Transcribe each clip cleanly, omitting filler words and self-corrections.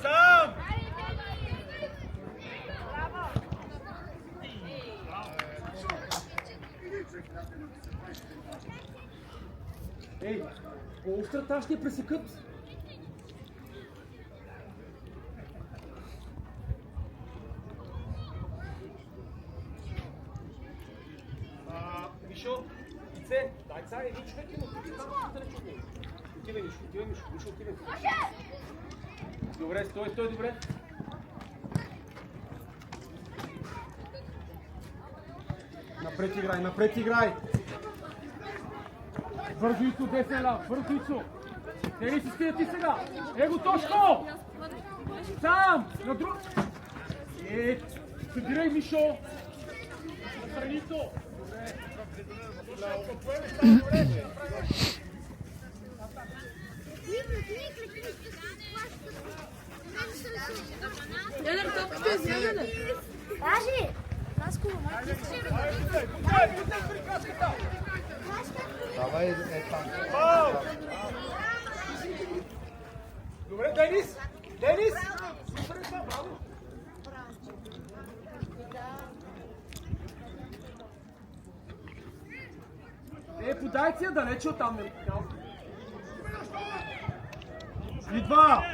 Сам! Ей, по-острата ще пресекат. Мишо, ице, дай царя, един човек има. Отивай, Мишо, отивай. Добре, стой, добре. Напред играй. Бързо Ицо, десен ляв, бързо Ицо. Те ли си скрият ти сега? Его Тошко! Сам! На друг... Събирай, Мишо! Настрани Ицо! Ядер, топката е вземена. Кажи! Давай е там. Добре, Денис! Денис! Подай си я далече оттам. Идва!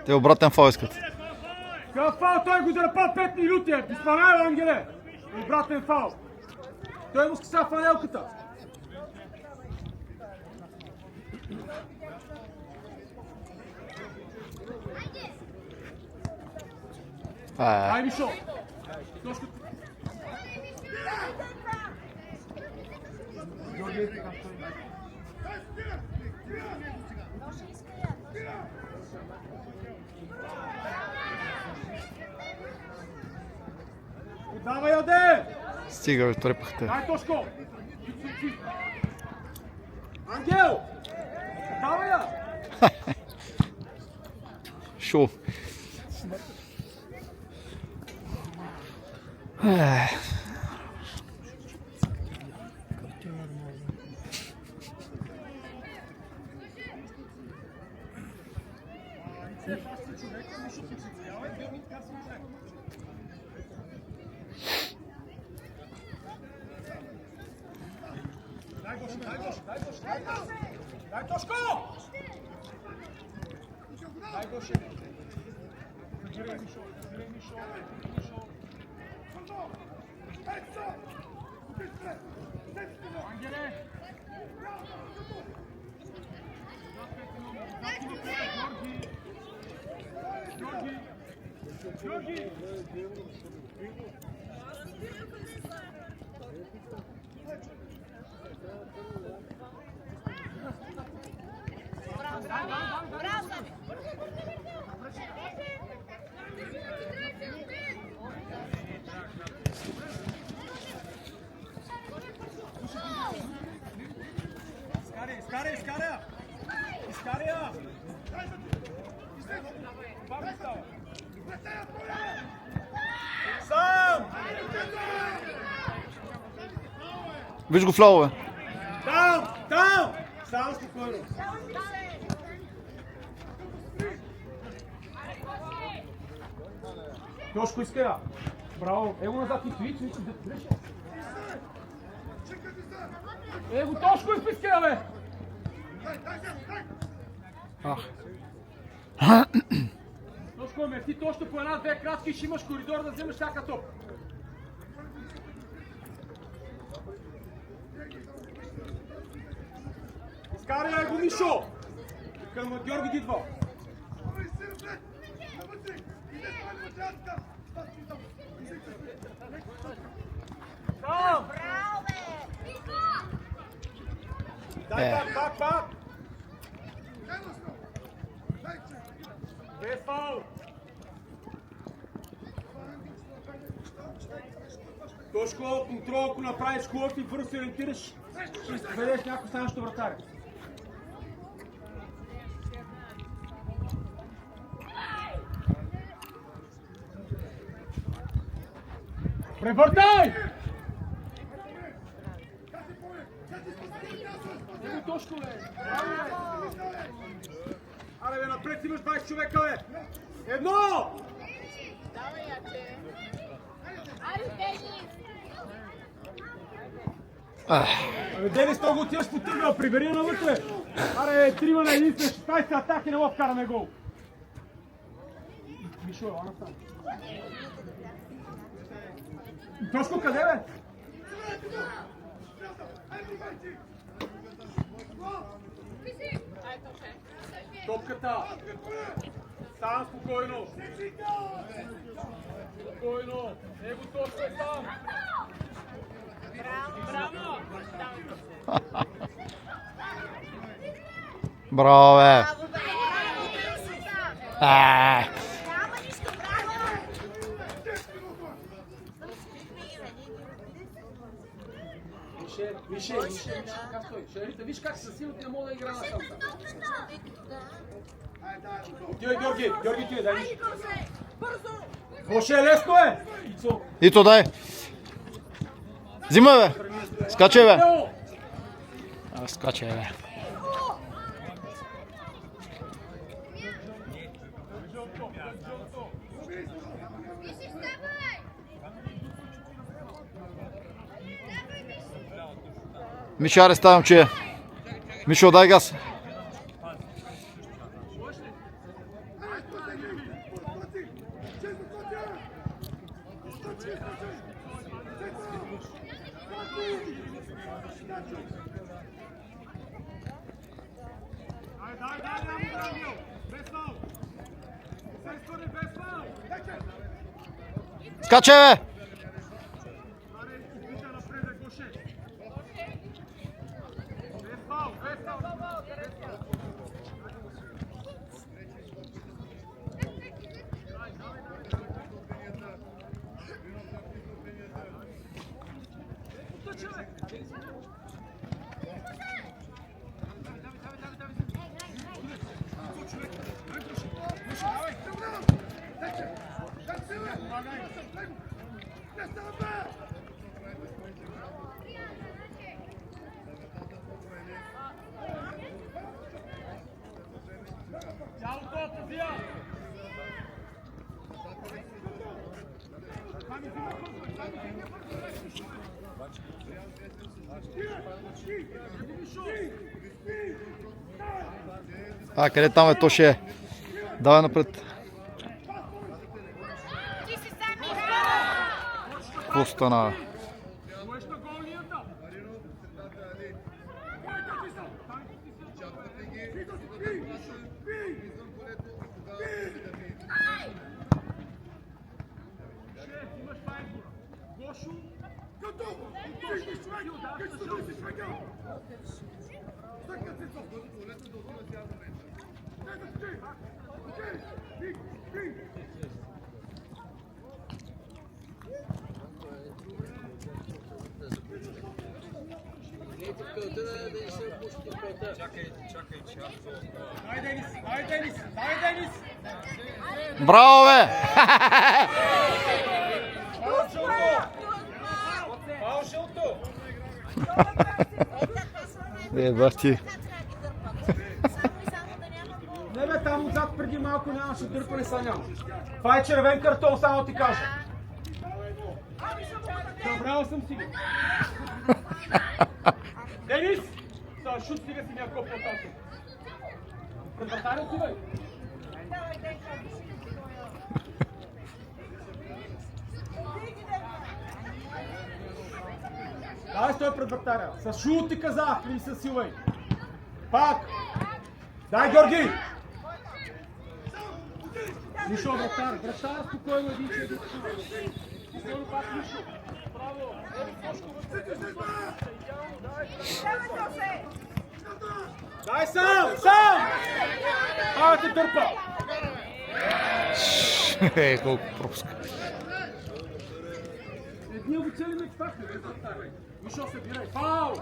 Те обратен фал искат. Какъв фал? Той го дърпа 5 минути. Изпълнява, Ангеле! Обратен фал. Той му скъса фанелката. Ай, Мишо! Точно. Давай, Оде! Стига, бе, трепахте. Дай, Тошко! Ангел! Давай я! Шо. Дай, Тошко! Дай, Гоше! Забирай, Мишо! Ангеле! Георги! Изкаря! Сам! Виж го флау, бе. Там! Само спокойно. Тошко иска. Браво. Его назад и твич, да треше. Его Тошко иска, бе. Тошко, мерти точно по една-две крачки и ще имаш коридор да вземеш всяка топ. Изкаряй го, Мишо! Към Георги Дидва. Там! Браво, бе! Дай пак! Без фаул! Тошко, контрол, ако направиш хубав и бързо се ориентираш, ще изпредеш някой станащо вратаря. Превъртай! Тошко, бе! Аре, бе, на 20 човека, бе! Едно! Абе, Денис, то го отиваш по тъгъл, прибери я навътре! Аре, трима на един след 16 атаки, не го вкараме гол! Мишо, ела насам. Тошко, къде, бе? Топката! Сам спокойно! Спокойно! Его Тошко е сам! Браво! Браво, бе! Више, как той? Шерифта, виж как със силата не мога да игра на сам. Отивай, Георги, отивай, дай виж. Моше, лесно е! Ито, дай! Взимай, бе! Скачай, бе! Скачай, бе! Мишо, аре, ставам, че... Мишо, дай газ! Скачай, бе! А, къде там е? То ще е. Давай напред. Какво стана? Браво, бе! Бах ти. Не бе, там отзад преди малко нямаше дърпане, са няма. Това е червен картон, само ти кажа. Забрал съм си. Денис! За шут стига си някакъв по-татък. Пред вратаря си, бе. Давай, стой пред вратаря. С шут ти казах, не се силвай. Пак! Дай, Георги! Мишо, вратар, спокойно, един че. Спокойно пак, Мишо. Браво! Дай сам! Ай, те дърпа! Колко пропуска. Едни обичали ме факта, бе, вратар. Мишо, събирай. Фау!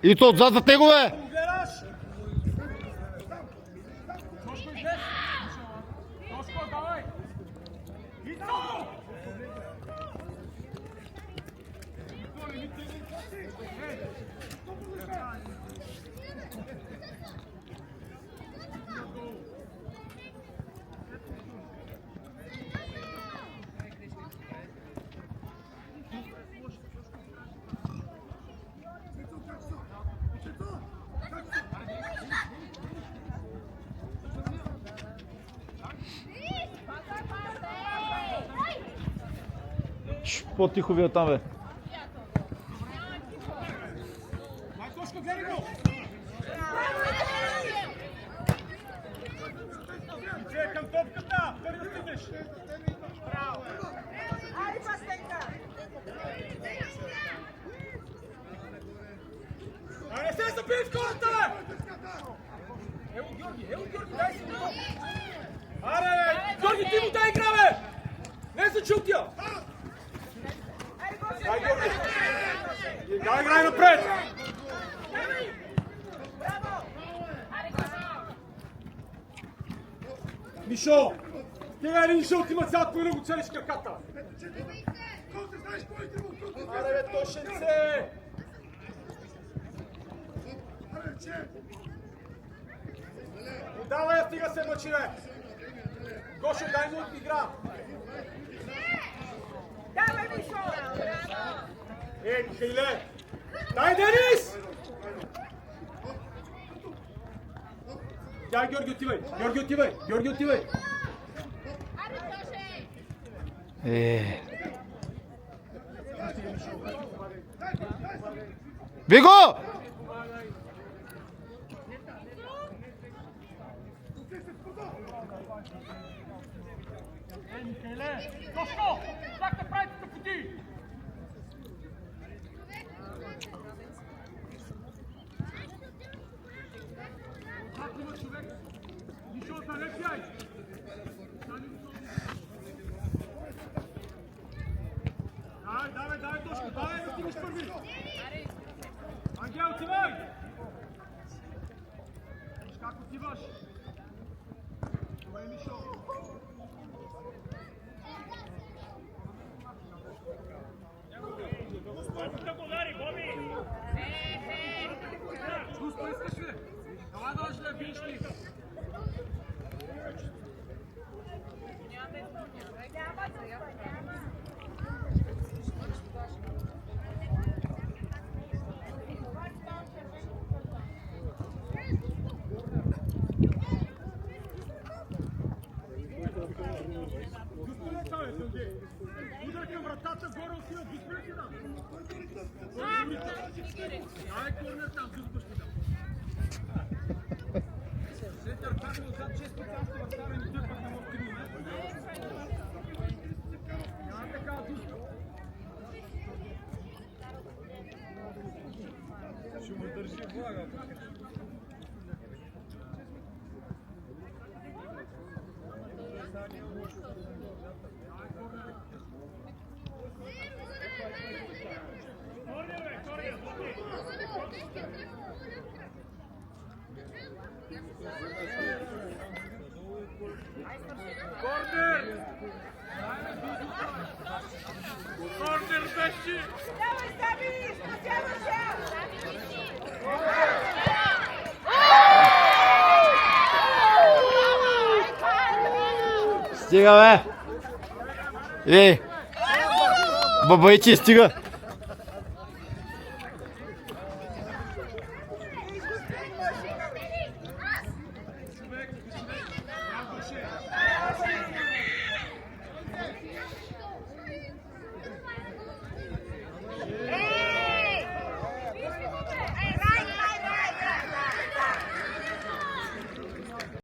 И то отзад за него, бе! Тошко, давай! по-тихо ви оттам, бе. Тошко, гледай го! Иде към топката! Първи да стигнеш! Браво! Айде, Пастенка! А не се забий в колата, бе! Ево Георги, дай си го! Аре, Георги, ти му дай игра, бе! Не се чутия! Дай, Георги! Дай, играй напред! Мишо! Стига един жълт има цялата половина го целиш краката! Аре, бе, Тошенце! Давай я, стига се мъчи, бе! Гошо, дай му игра! Давай, Мишо! Михайле! Дай, Денис! Дай, Георги, отивай! Биго! Михайле! Тошко! Как да правите тъпоти? Как има човек? Нищо да не пяй! Давай, Тошко! Давай да стигнеш първи! Ангел, отивай! Виж как отиваш! Това е Мишо! Господи, искаш ли? Давай да лъжи да биеш ли? Господи, това е Сългей. Удар към вратата, горе отива. Господи, ти дам. Дай корнер там, Господи, ти дам. Център пак отзад, 6 пъти аз това стара и той пък не мога да трудне. Няма така, Господи. Ще му държи влага. Корнер беше! Давай, Саби! Спасявай се! Стига, бе! Бабайчи, стига!